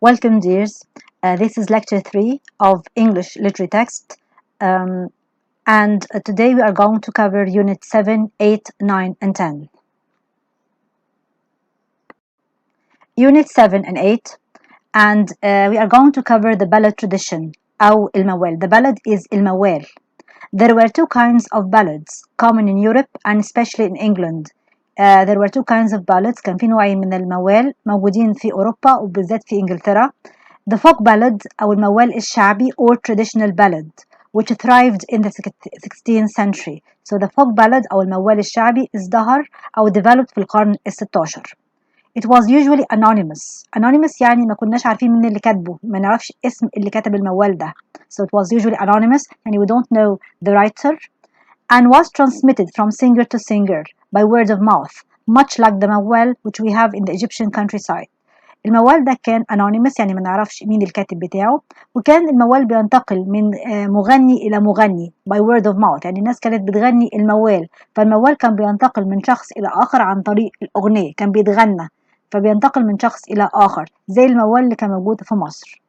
Welcome, dears. This is lecture 3 of English literary text, and today we are going to cover unit 7, 8, 9, and 10. Unit 7 and 8, and we are going to cover the ballad tradition, أو الموال. The ballad is الموال. There were two kinds of ballads common in Europe and especially in England. There were two kinds of ballads. كان في نوعين من الموال موجودين في أوروبا وبالذات في إنجلترا. The folk ballad أو الموال الشعبي or traditional ballad which thrived in the 16th century. So the folk ballad أو الموال الشعبي ازدهر أو developed في القرن ال16. It was usually anonymous. Anonymous يعني ما كناش عارفين مين اللي كاتبه، ما نعرفش اسم اللي كتب الموال ده. So it was usually anonymous and we don't know the writer, and was transmitted from singer to singer by word of mouth, much like the موال which we have in the Egyptian countryside. الموال ده كان anonymous يعني ما نعرفش مين الكاتب بتاعه، وكان الموال بينتقل من مغني إلى مغني by word of mouth، يعني الناس كانت بتغني الموال، فالموال كان بينتقل من شخص إلى آخر عن طريق الأغنية، كان بيتغنى فبينتقل من شخص إلى آخر زي الموال اللي كان موجود في مصر.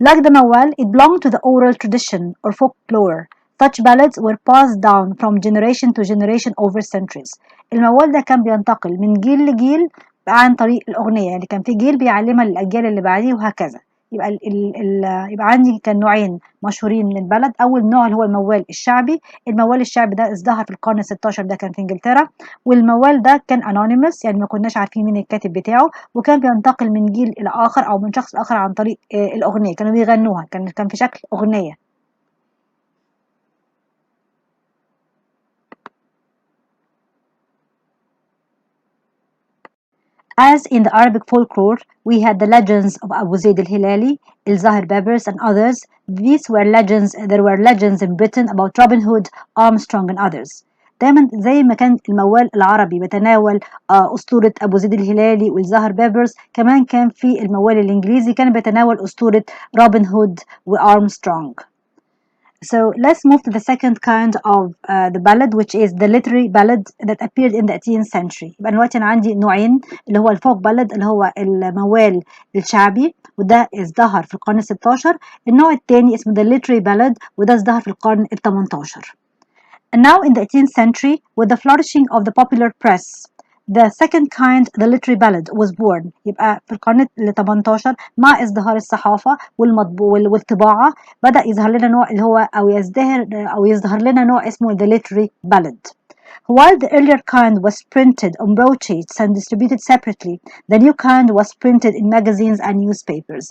Like the موال, it belonged to the oral tradition or folklore. Such ballads were passed down from generation to generation over centuries. الموال ده كان بينتقل من جيل لجيل عن طريق الأغنية، يعني كان في جيل بيعلمها للأجيال اللي بعديه وهكذا. يبقى عندي كان نوعين مشهورين من البلد. أول نوع اللي هو الموال الشعبي. الموال الشعبي ده ازدهر في القرن ال16، ده كان في إنجلترا، والموال ده كان anonymous يعني ما كناش عارفين مين الكاتب بتاعه، وكان بينتقل من جيل إلى آخر أو من شخص آخر عن طريق الأغنية، كانوا بيغنوها، كان في شكل أغنية. As in the Arabic folklore, we had the legends of Abu Zayd al-Hilali, Al-Zahir Babers, and others. There were legends in Britain about Robin Hood, Armstrong, and others. دايما زي ما كان الموال العربي بيتناول أسطورة أبو زيد الهلالي والزهر بيبرز، كمان كان في الموال الإنجليزي كان بيتناول أسطورة روبن هود وأرمسترونغ. So let's move to the second kind of the ballad, which is the literary ballad that appeared in the 18th century. يبقى دلوقتي أنا عندي نوعين، اللي هو الفوك ballad اللي هو الموال الشعبي وده ازدهر في القرن ال16. النوع الثاني اسمه the literary ballad وده ازدهر في القرن ال18. And now in the 18th century, with the flourishing of the popular press, the second kind, the literary ballad, was born. يبقى في القرن ال18 مع ازدهار الصحافة والطباعة بدأ يظهر لنا نوع اللي هو يظهر لنا نوع اسمه the literary ballad. While the earlier kind was printed on broadsheets and distributed separately, the new kind was printed in magazines and newspapers.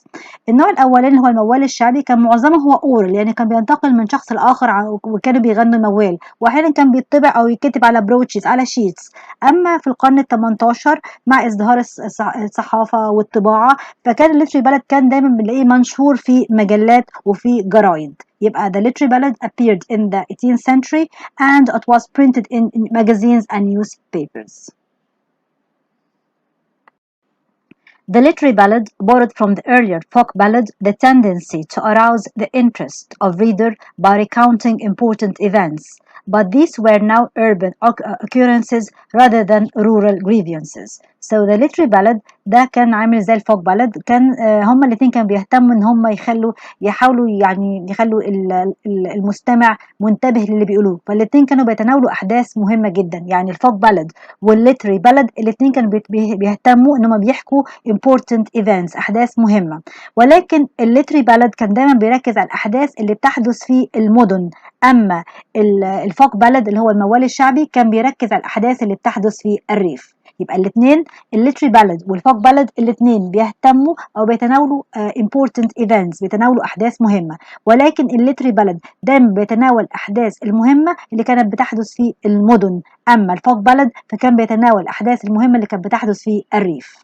النوع الأولاني هو الموال الشعبي، كان معظمه هو oral يعني كان بينتقل من شخص لآخر وكانوا بيغنوا موال، وأحيانا كان بيطبع أو يكتب على broadsheets على sheets. أما في القرن ال18 مع ازدهار الصحافة والطباعة فكان الليتري بلد كان دايما بنلاقيه منشور في مجلات وفي جرايد. يبقى the literary ballad appeared in the 18th century and it was printed in magazines and newspapers. The literary ballad borrowed from the earlier folk ballad the tendency to arouse the interest of reader by recounting important events, but these were now urban occurrences rather than rural grievances. So the literary ballad ده كان عامل زي الفوك ballad، كان هما الاثنين كانوا بيهتموا ان هما يحاولوا يخلوا المستمع منتبه للي بيقولوه، فالاثنين كانوا بيتناولوا احداث مهمة جدا. يعني الفوك ballad والليتري ballad الاثنين كانوا بيهتموا ان هما بيحكوا important events، احداث مهمة، ولكن الليتري ballad كان دايما بيركز على الاحداث اللي بتحدث في المدن. اما الفوك ballad اللي هو الموال الشعبي كان بيركز على الاحداث اللي بتحدث في الريف. يبقى الاثنين الليتري ballad والفوك ballad الاثنين بيهتموا او بيتناولوا important events، بيتناولوا احداث مهمه، ولكن الليتري ballad دايما بيتناول الاحداث المهمه اللي كانت بتحدث في المدن، اما الفوك ballad فكان بيتناول الاحداث المهمه اللي كانت بتحدث في الريف.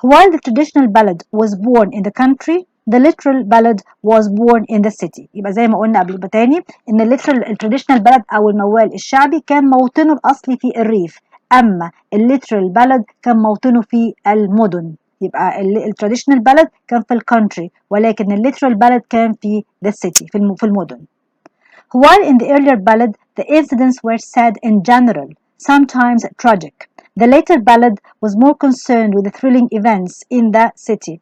While the traditional ballad was born in the country, the literal ballad was born in the city. يبقى زي ما قلنا قبل تاني ان التراديشنال ballad او الموال الشعبي كان موطنه الاصلي في الريف، اما الليترال ballad كان موطنه في المدن. يبقى التراديشنال ballad كان في الكونتري، ولكن الليترال ballad كان في the city في المدن. While in the earlier ballad the incidents were sad in general, sometimes tragic, the later ballad was more concerned with the thrilling events in the city.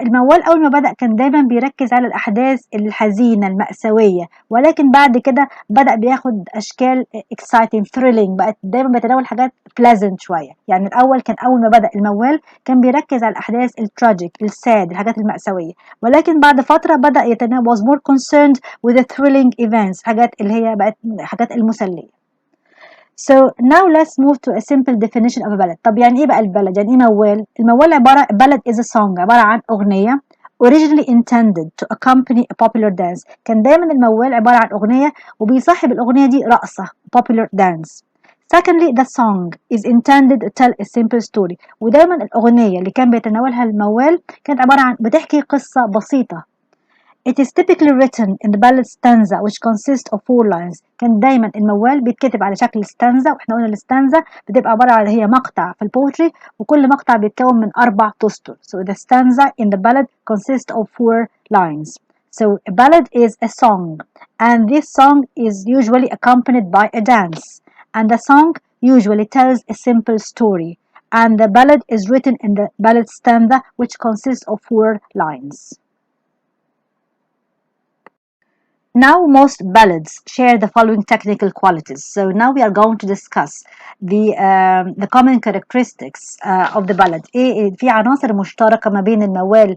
الموال أول ما بدأ كان دايما بيركز على الأحداث الحزينة المأساوية، ولكن بعد كده بدأ بياخد أشكال exciting thrilling، بقت دايما بيتناول حاجات pleasant شوية. يعني الأول كان أول ما بدأ الموال كان بيركز على الأحداث التراجيك الساد الحاجات المأساوية، ولكن بعد فترة بدأ يتناول was more concerned with the thrilling events، حاجات اللي هي بقت حاجات المسلية. So now let's move to a simple definition of a ballad. طب يعني ايه بقى البلد؟ يعني ايه موال؟ الموال ballad is a song، عبارة عن أغنية originally intended to accompany a popular dance. كان دايما الموال عبارة عن أغنية وبيصاحب الأغنية دي رقصة popular dance. Secondly, the song is intended to tell a simple story. ودايما الأغنية اللي كان بيتناولها الموال كانت عبارة عن بتحكي قصة بسيطة. It is typically written in the ballad stanza which consists of 4 lines. كان دايما الموال بيتكتب على شكل stanza، واحنا قلنا الستانزا بتبقى عبارة عن هي مقطع في البوتري وكل مقطع بيتكون من 4 أسطر. So the stanza in the ballad consists of 4 lines. So a ballad is a song, and this song is usually accompanied by a dance. And the song usually tells a simple story. And the ballad is written in the ballad stanza which consists of 4 lines. Now, most ballads share the following technical qualities. So now we are going to discuss the common characteristics of the ballad. إيه في عناصر مشتركة ما بين الموال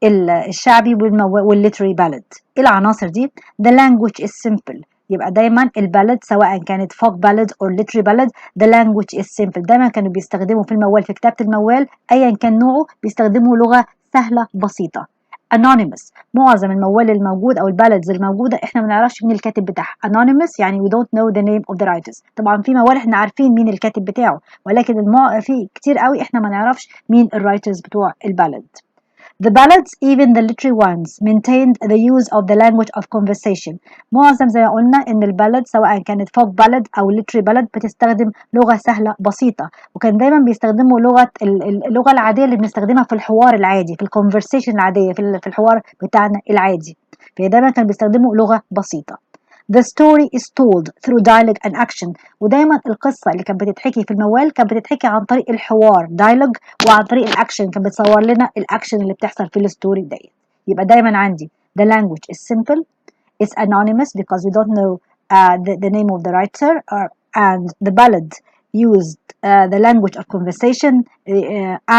الشعبي والliterary ballad. إيه العناصر دي؟ The language is simple. يبقى دايما البالد سواء كانت folk ballad or literary ballad the language is simple. دايما كانوا بيستخدموا في الموال في كتابة الموال أيا كان نوعه بيستخدموا لغة سهلة بسيطة. anonymous. معظم الموال الموجود او البالادز الموجوده احنا ما نعرفش مين الكاتب بتاعها. anonymous يعني we don't know the name of the writers. طبعا في موال احنا عارفين مين الكاتب بتاعه، ولكن في كتير قوي احنا ما نعرفش مين الرايترز بتوع البالاد. The ballads, even the literary ones, maintained the use of the language of conversation. معظم زي ما قلنا إن البالاد سواء كانت folk ballad أو literary ballad بتستخدم لغة سهلة بسيطة، وكان دايما بيستخدموا اللغة العادية اللي بنستخدمها في الحوار العادي، في الconversation العادية، في الحوار بتاعنا العادي. فدايما كانوا بيستخدموا لغة بسيطة. The story is told through dialogue and action. ودايما القصة اللي كانت بتتحكي في الموال كانت بتتحكي عن طريق الحوار dialogue وعن طريق الأكشن، كانت بتصور لنا الأكشن اللي بتحصل في الستوري ديت. يبقى دايما عندي the language is simple, it's anonymous because we don't know the name of the writer, and the ballad used the language of conversation,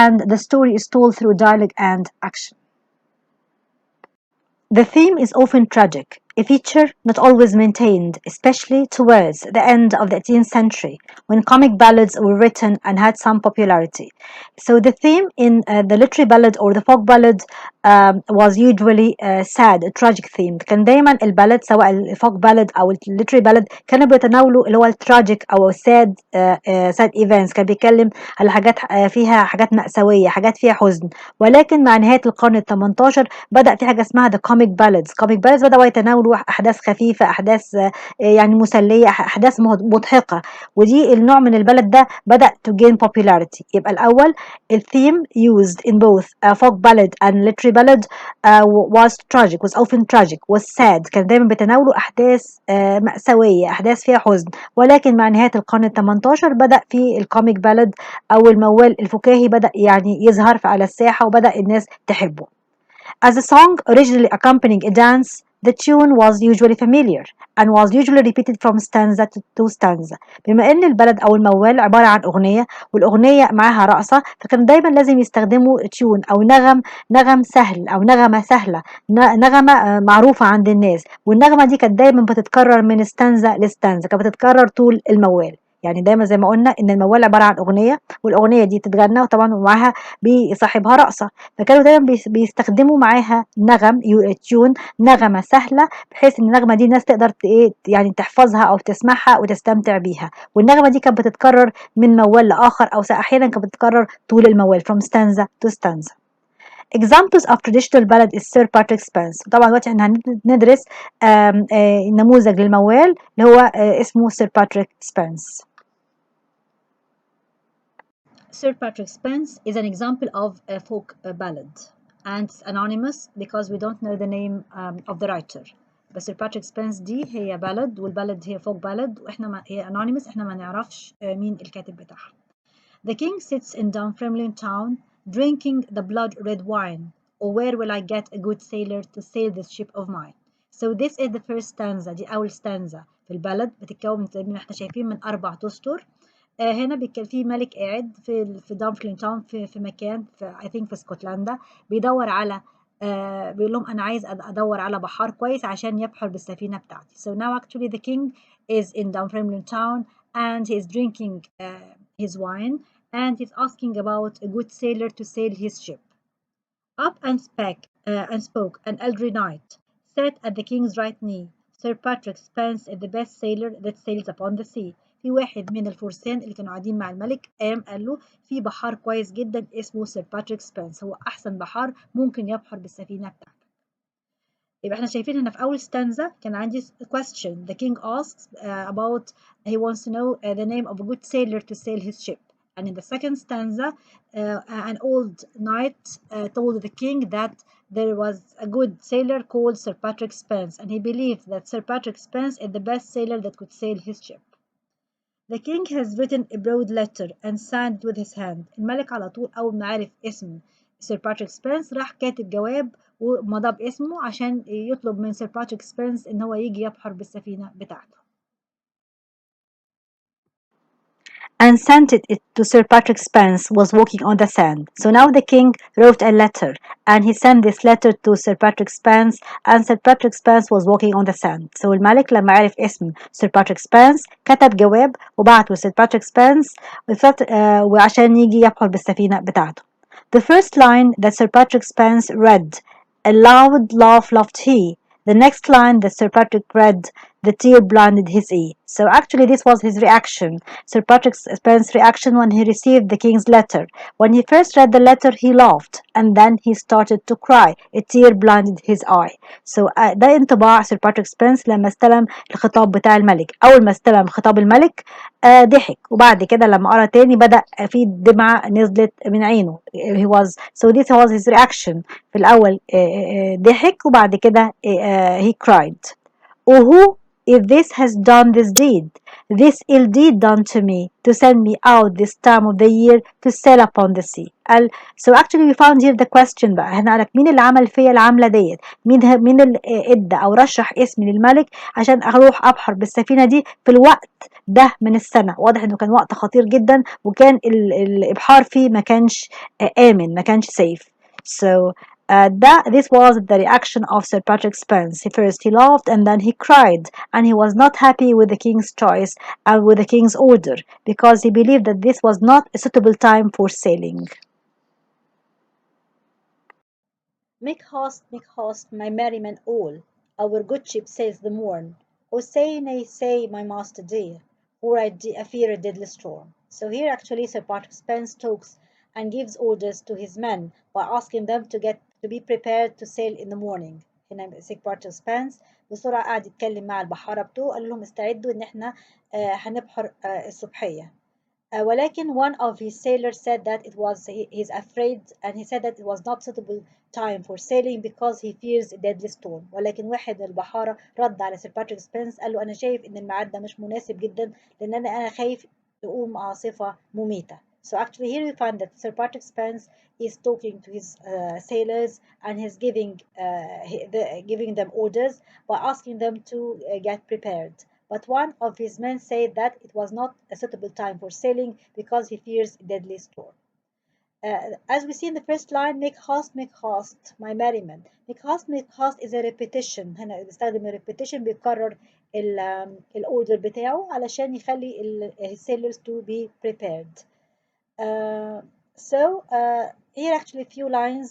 and the story is told through dialogue and action. The theme is often tragic, a feature not always maintained, especially towards the end of the 18th century when comic ballads were written and had some popularity. So the theme in the literary ballad or the folk ballad was usually sad, a tragic theme. كان دايما البالاد سواء الفوك بالاد أو الليتري بالاد كانوا بيتناولوا اللي هو التراجيك أو sad events. كان بيتكلم على حاجات فيها حاجات مأساوية، حاجات فيها حزن. ولكن مع نهاية القرن ال 18 بدأ في حاجة اسمها the comic ballads. comic ballads بدأوا يتناولوا أحداث خفيفة، أحداث يعني مسلية، أحداث مضحكة، ودي النوع من البلد ده بدأ to gain popularity. يبقى الأول الثيم used in both folk ballad and literary ballad was tragic, was often tragic, was sad. كان دايما بيتناولوا أحداث مأساوية، أحداث فيها حزن. ولكن مع نهاية القرن ال 18 بدأ في الكوميك بالاد أو الموال الفكاهي بدأ يعني يظهر على الساحة وبدأ الناس تحبه. As a song originally accompanying a dance, the tune was usually familiar and was usually repeated from stanza to stanza. بما ان البلد او الموال عبارة عن اغنية والاغنية معاها رقصة، فكان دايما لازم يستخدموا تيون او نغم سهل او نغمة سهلة، نغمة معروفة عند الناس، والنغمة دي كانت دايما بتتكرر من ستانزا لستانزا، كانت بتتكرر طول الموال. يعني دايما زي ما قلنا ان الموال عبارة عن اغنية والاغنية دي تتغنى وطبعا معاها بيصاحبها رقصة، فكانوا دايما بيستخدموا معاها نغم تيون، نغمة سهلة بحيث ان النغمة دي الناس تقدر يعني تحفظها او تسمعها وتستمتع بيها. والنغمة دي كانت بتتكرر من موال لآخر او احيانا كانت بتتكرر طول الموال from stanza to stanza. Examples of traditional ballad is Sir Patrick Spence. طبعا دلوقتي احنا هندرس نموذج للموال اللي هو اسمه Sir Patrick Spence. Sir Patrick Spence is an example of a folk ballad, and it's anonymous because we don't know the name of the writer. بس Sir Patrick Spence دي هي ballad، والبالد هي folk ballad، واحنا هي anonymous، احنا ما نعرفش مين الكاتب بتاعها. The king sits in Dunfermline town drinking the blood red wine. or where will I get a good sailor to sail this ship of mine. So this is the first stanza. دي أول stanza في البلد، بتتكون زي ما احنا شايفين من 4 أسطر. هنا في ملك قاعد في دامفلين تاون، في مكان في I think في اسكتلندا، بيدور على بيقول لهم أنا عايز أدور على بحار كويس عشان يبحر بالسفينة بتاعتي. So now actually the king is in Dunfermline town and he is drinking his wine and he's asking about a good sailor to sail his ship. Up and spoke an elderly knight, sat at the king's right knee. Sir Patrick Spens is the best sailor that sails upon the sea. في واحد من الفرسان اللي كانوا قاعدين مع الملك قال له في بحار كويس جدا اسمه سير باتريك سبنس، هو أحسن بحار ممكن يبحر بالسفينة بتاعتك. يبقى احنا شايفين هنا في أول stanza كان عندي question. The king asks about he wants to know the name of a good sailor to sail his ship. And in the second stanza, an old knight told the king that there was a good sailor called Sir Patrick Spens, and he believed that Sir Patrick Spens is the best sailor that could sail his ship. The king has written a broad letter and signed it with his hand. الملك على طول أول ما عرف اسم سير باتريك سبنس راح كاتب جواب ومضى باسمه عشان يطلب من سير باتريك سبنس إن هو يجي يبحر بالسفينة بتاعته. And sent it to Sir Patrick Spens was walking on the sand. So now the king wrote a letter and he sent this letter to Sir Patrick Spens and Sir Patrick Spens was walking on the sand. So الملك لما عرف اسم Sir Patrick Spens كتب جواب وبعته لسير باتريك سبنس وعشان يجي يبحر بالسفينة بتاعته. The first line that Sir Patrick Spens read, a loud laugh laughed he. The next line that Sir Patrick read, the tear blinded his eye. So actually this was his reaction, Sir Patrick Spence's reaction when he received the king's letter. When he first read the letter he laughed and then he started to cry. A tear blinded his eye. So ده انطباع سير باتريك سبنس لما استلم الخطاب بتاع الملك. أول ما استلم خطاب الملك ضحك وبعد كده لما قرأ تاني بدأ في دمعة نزلت من عينه. So this was his reaction. في الأول ضحك وبعد كده he cried. Oh, who if this has done this deed, this ill deed done to me, to send me out this time of the year to sail upon the sea. So actually we found here the question بقى هنا قالك مين اللي عمل فيا العملة ديت؟ مين اللي ادى أو رشح اسمي للملك عشان أروح أبحر بالسفينة دي في الوقت ده من السنة. واضح إنه كان وقت خطير جدا وكان الإبحار فيه ما كانش آمن، ما كانش safe. So this was the reaction of Sir Patrick Spens. First he laughed and then he cried, and he was not happy with the king's choice and with the king's order because he believed that this was not a suitable time for sailing. Make haste, my merrymen all, our good ship sails the morn. O say, nay, say, my master dear, for I fear a deadly storm. So here actually Sir Patrick Spens talks and gives orders to his men by asking them to be prepared to sail in the morning. هنا سير باتريك سبنس بسرعة قاعد يتكلم مع البحارة بتوعه قال لهم استعدوا إن إحنا هنبحر الصبحية. ولكن one of his sailors said that he's afraid and he said that it was not suitable time for sailing because he fears a deadly storm. ولكن واحد من البحارة رد على سير باتريك سبنس قال له أنا شايف إن الميعاد ده مش مناسب جدا لأن أنا خايف تقوم عاصفة مميتة. So actually here we find that Sir Patrick Spens is talking to his sailors and he's giving them orders by asking them to get prepared. But one of his men said that it was not a suitable time for sailing because he fears a deadly storm. As we see in the first line, make haste, my merrymen. Make haste is a repetition. هنا بيستخدم repetition بيكرر الأوردر بتاعه علشان يخلي his sailors to be prepared. Here actually a few lines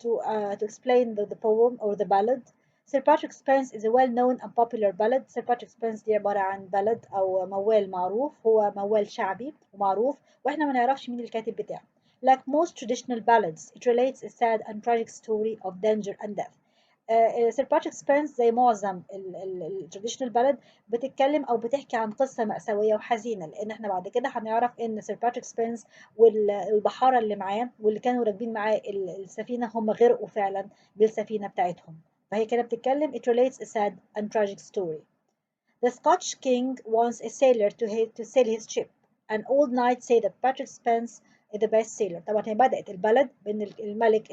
to explain the poem or the ballad. Sir Patrick Spens is a well-known and popular ballad. Sir Patrick Spens دي عبارة عن بلد أو موال معروف، هو موال شعبي ومعروف وإحنا ما نعرفش مين الكاتب بتاعه. Like most traditional ballads, it relates a sad and tragic story of danger and death. سير باتريك سبنس زي معظم التراديشنال بلد بتتكلم او بتحكي عن قصه مأساويه وحزينه لان احنا بعد كده هنعرف ان سير باتريك سبنس والبحاره اللي معاه واللي كانوا راكبين معاه السفينه هم غرقوا فعلا بالسفينه بتاعتهم فهي كده بتتكلم it relates a sad and tragic story. The Scotch king wants a sailor to sail his ship. An old knight said that Patrick Spens the best seller. طبعا هي بدأت البلد بأن الملك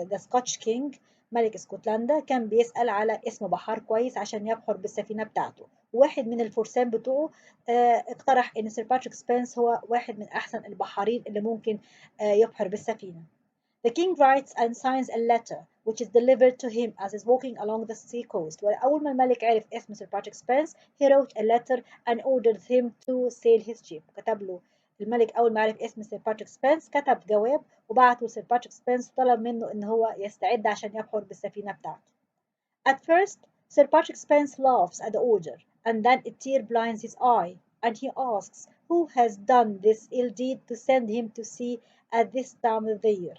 the Scotch King ملك اسكتلندا كان بيسأل على اسم بحار كويس عشان يبحر بالسفينة بتاعته. واحد من الفرسان بتوعه اقترح ان سير باتريك سبنس هو واحد من احسن البحارين اللي ممكن يبحر بالسفينة. The king writes and signs a letter which is delivered to him as he's walking along the sea coast. وأول ما الملك عرف اسم سير باتريك سبنس he wrote a letter and ordered him to sail his ship. كتب له الملك أول ما عرف اسم سير باتريك سبنس كتب جواب وبعته لسير باتريك سبنس وطلب منه إن هو يستعد عشان يبحر بالسفينة بتاعته. At first, Sir Patrick Spence laughs at the order, and then a tear blinds his eye, and he asks who has done this ill deed to send him to sea at this time of the year.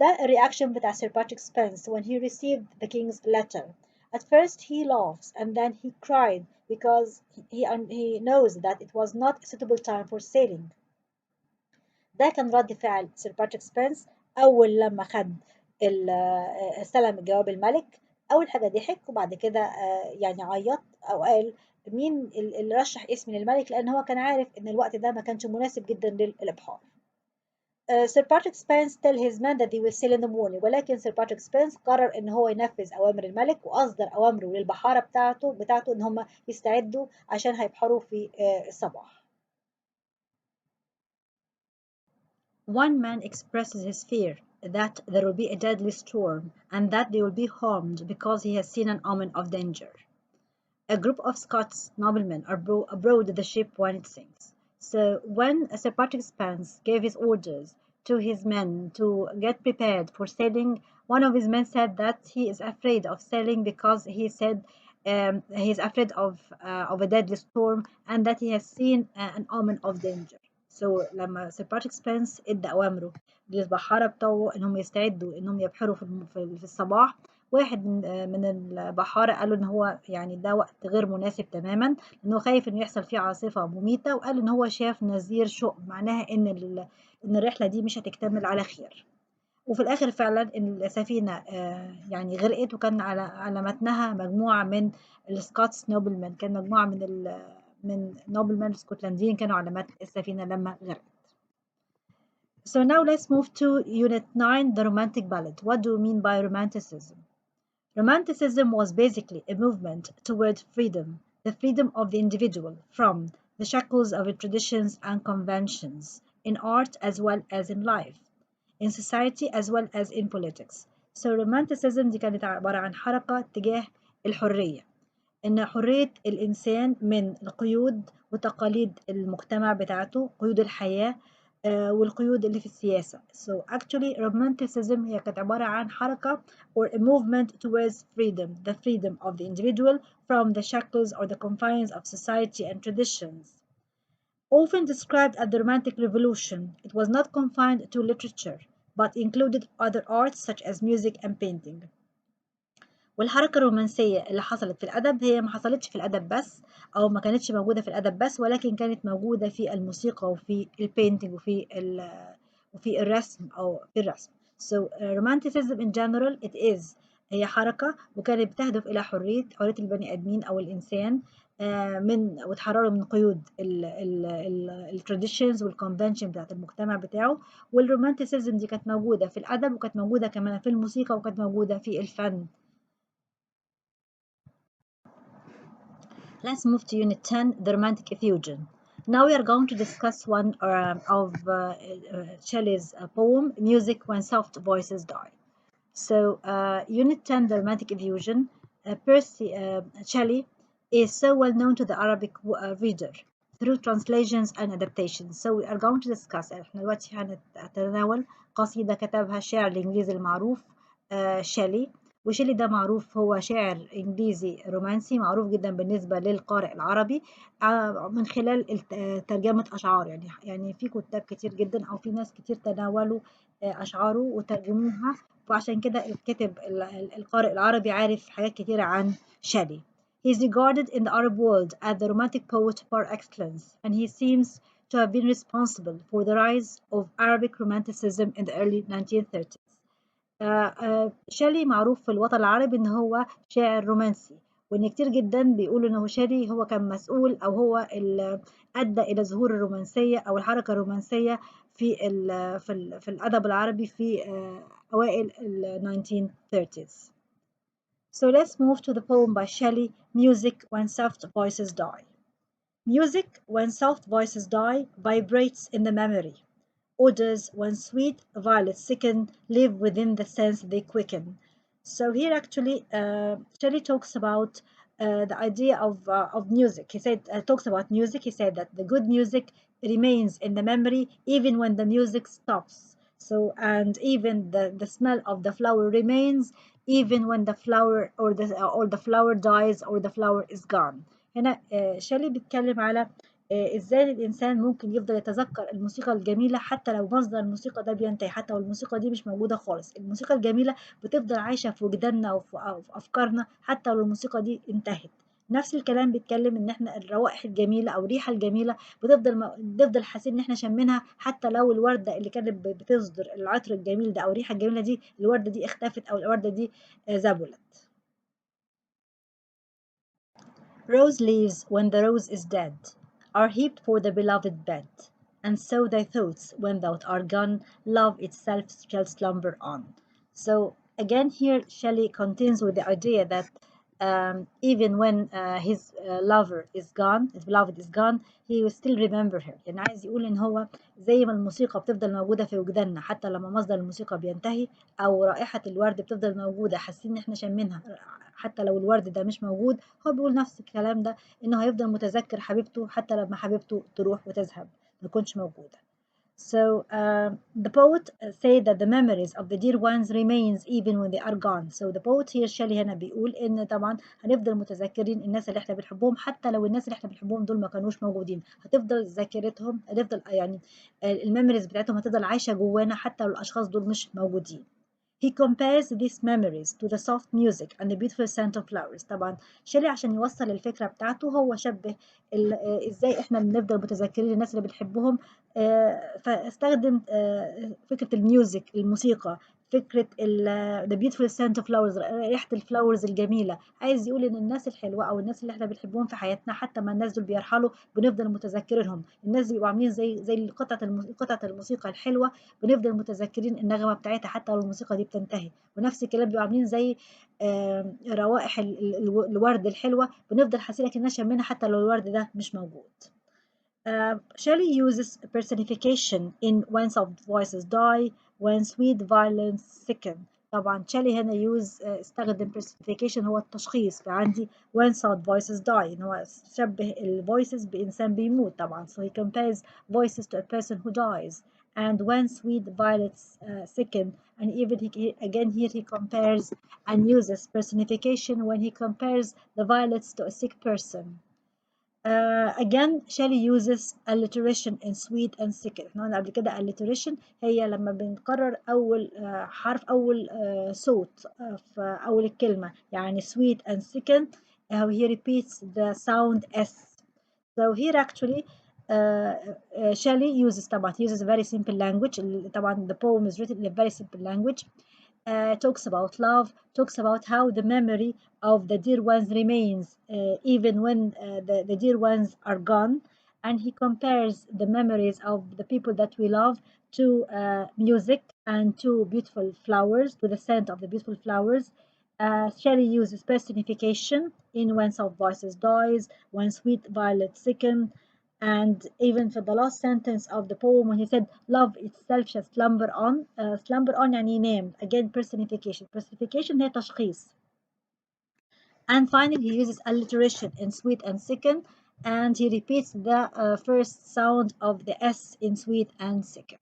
The reaction بتاع Sir Patrick Spence when he received the king's letter. At first he laughs, and then he cried because he knows that it was not a suitable time for sailing. ده كان رد فعل سير باتريك سبنس أول لما استلم جواب الملك. أول حاجة ضحك وبعد كده يعني عيط أو قال مين اللي رشح اسمي للملك لأن هو كان عارف إن الوقت ده ما كانش مناسب جدا للإبحار. سير باتريك سبنس tell his men that they will sail in the morning ولكن سير باتريك سبنس قرر إن هو ينفذ أوامر الملك وأصدر أوامره للبحارة بتاعته إن هم يستعدوا عشان هيبحروا في الصباح. One man expresses his fear that there will be a deadly storm and that they will be harmed because he has seen an omen of danger. A group of Scots noblemen are aboard the ship when it sinks. So when Sir Patrick Spens gave his orders to his men to get prepared for sailing, one of his men said that he is afraid of sailing because he said he is afraid of a deadly storm and that he has seen an omen of danger. So لما سير باتريك سبنس ادى اوامره للبحاره بتوعه انهم يستعدوا انهم يبحروا في الصباح، واحد من البحاره قالوا ان هو يعني ده وقت غير مناسب تماما لانه خايف انه يحصل فيه عاصفه مميته، وقال ان هو شاف نذير شؤم معناها ان الرحله دي مش هتكتمل على خير. وفي الاخر فعلا السفينه يعني غرقت وكان على متنها مجموعه من السكوتس نوبلمان، كان مجموعه من نوبلمان الاسكتلنديين كانوا على متن السفينه لما غرقت. So now let's move to Unit 9, the Romantic Ballad. What do we mean by Romanticism? Romanticism was basically a movement toward freedom, the freedom of the individual from the shackles of traditions and conventions, in art as well as in life, in society as well as in politics. So Romanticism دي كانت عبارة عن حركة تجاه الحرية، إن حرية الإنسان من القيود وتقاليد المجتمع بتاعته، قيود الحياة والقيود اللي في السياسة. So actually romanticism هي كانت عبارة عن حركة or a movement towards freedom, the freedom of the individual from the shackles or the confines of society and traditions. Often described as the Romantic Revolution, it was not confined to literature, but included other arts such as music and painting. والحركة الرومانسية اللي حصلت في الأدب هي ما حصلتش في الأدب بس أو ما كانتش موجودة في الأدب بس، ولكن كانت موجودة في الموسيقى وفي البينتينج وفي الرسم أو في الرسم. So romanticism in general it is هي حركة وكانت بتهدف إلى حرية البني آدمين أو الإنسان وتحرره من قيود التراديشنز والكونفنشن بتاعت المجتمع بتاعه. والرومانتيسيزم دي كانت موجودة في الأدب وكانت موجودة كمان في الموسيقى وكانت موجودة في الفن. Let's move to Unit 10, the Romantic Effusion. Now we are going to discuss one of Shelley's poem, Music When Soft Voices Die. So Unit 10, the Romantic Effusion, Shelley is so well known to the Arabic reader through translations and adaptations. So we are going to discuss احنا دلوقتي هنتناول قصيدة كتبها الشاعر الإنجليزي المعروف شيلي. وشيلي ده معروف هو شاعر إنجليزي رومانسي معروف جدا بالنسبة للقارئ العربي من خلال ترجمة أشعار. يعني في كتاب كتير جدا أو في ناس كتير تناولوا أشعاره وترجموها، وعشان كده الكاتب القارئ العربي عارف حاجات كتيرة عن شيلي. He is regarded in the Arab world as the romantic poet par excellence, and he seems to have been responsible for the rise of Arabic romanticism in the early 1930s. شيلي معروف في الوطن العربي إن هو شاعر رومانسي، وإن كتير جدا بيقولوا إن هو شيلي هو كان مسؤول أو هو اللي أدى إلى ظهور الرومانسية أو الحركة الرومانسية في الأدب العربي في أوائل ال 1930s. So let's move to the poem by Shelley, Music When Soft Voices Die. Music when soft voices die vibrates in the memory. Odors when sweet violets sicken live within the sense they quicken. So here actually Shelley talks about the idea of music. He said talks about music. He said that the good music remains in the memory even when the music stops. So and even the smell of the flower remains even when the flower or the flower dies or the flower is gone. هنا شيلي بيتكلم على ازاي الانسان ممكن يفضل يتذكر الموسيقى الجميله حتى لو مصدر الموسيقى ده بينتهي، حتى لو الموسيقى دي مش موجوده خالص. الموسيقى الجميله بتفضل عايشه في وجداننا أو في افكارنا حتى لو الموسيقى دي انتهت. نفس الكلام بيتكلم ان احنا الروائح الجميله او الريحه الجميله بنفضل حاسين ان احنا شمينها حتى لو الورده اللي كانت بتصدر العطر الجميل ده او الريحه الجميله دي الورده دي اختفت او الورده دي ذبلت. Rose leaves when the rose is dead are heaped for the beloved bed, and so thy thoughts, when thou art gone, love itself shall slumber on. So again here Shelley continues with the idea that even when his lover is gone, his beloved is gone, he will still remember her. يعني عايز يقول ان هو زي ما الموسيقى بتفضل موجودة في وجداننا حتى لما مصدر الموسيقى بينتهي، او رائحة الورد بتفضل موجودة حاسين ان احنا شامينها حتى لو الورد ده مش موجود. هو بيقول نفس الكلام ده، انه هيفضل متذكر حبيبته حتى لما حبيبته تروح وتذهب ما تكونش موجودة. So the poet say that the memories of the dear ones remains even when they are gone. So the poet here شالي هنا بيقول ان طبعا هنفضل متذكرين الناس اللي احنا بنحبهم حتى لو الناس اللي احنا بنحبهم دول ما كانوش موجودين، هتفضل ذاكرتهم، هتفضل يعني الميموريز بتاعتهم هتفضل عايشة جوانا حتى لو الاشخاص دول مش موجودين. He compares these memories to the soft music and the beautiful scent of flowers. طبعا شيلي عشان يوصل الفكرة بتاعته هو شبه ازاي احنا بنفضل متذكرين الناس اللي بنحبهم، فاستخدم فكرة الميوزك الموسيقى، فكرة the beautiful scent of flowers ريحة الفلاورز الجميلة. عايز يقول ان الناس الحلوة او الناس اللي احنا بنحبهم في حياتنا حتى ما الناس دول بيرحلوا بنفضل متذكرينهم. الناس بيبقوا عاملين زي قطعة الموسيقى الحلوة، بنفضل متذكرين النغمة بتاعتها حتى لو الموسيقى دي بتنتهي. ونفس الكلام بيبقوا عاملين زي روائح الورد الحلوة، بنفضل حاسين كأننا شمينا حتى لو الورد ده مش موجود. Shelley uses personification in when soft voices die, when sweet violence sicken. طبعا شيلي هنا استخدم personification هو التشخيص، فعندي when soft voices die إن هو شبه voices بإنسان بيموت طبعا. So he compares voices to a person who dies. And when sweet violets sicken, and even again here he compares and uses personification when he compares the violets to a sick person. Again Shelley uses alliteration in sweet and sicken. احنا قلنا قبل كده alliteration هي لما بنكرر أول حرف أول صوت في أول الكلمة، يعني sweet and sicken how he repeats the sound S. So here actually Shelley uses طبعا he uses a very simple language. طبعا the poem is written in a very simple language. Talks about love, talks about how the memory of the dear ones remains even when the dear ones are gone, and he compares the memories of the people that we love to music and to beautiful flowers, to the scent of the beautiful flowers. Shelley uses personification in when soft voices dies, when sweet violets sicken, and even for the last sentence of the poem when he said love itself shall slumber on. Slumber on يعني ينام. Again personification. Personification هي تشخيص. And finally he uses alliteration in sweet and sicken, and he repeats the first sound of the S in sweet and sicken.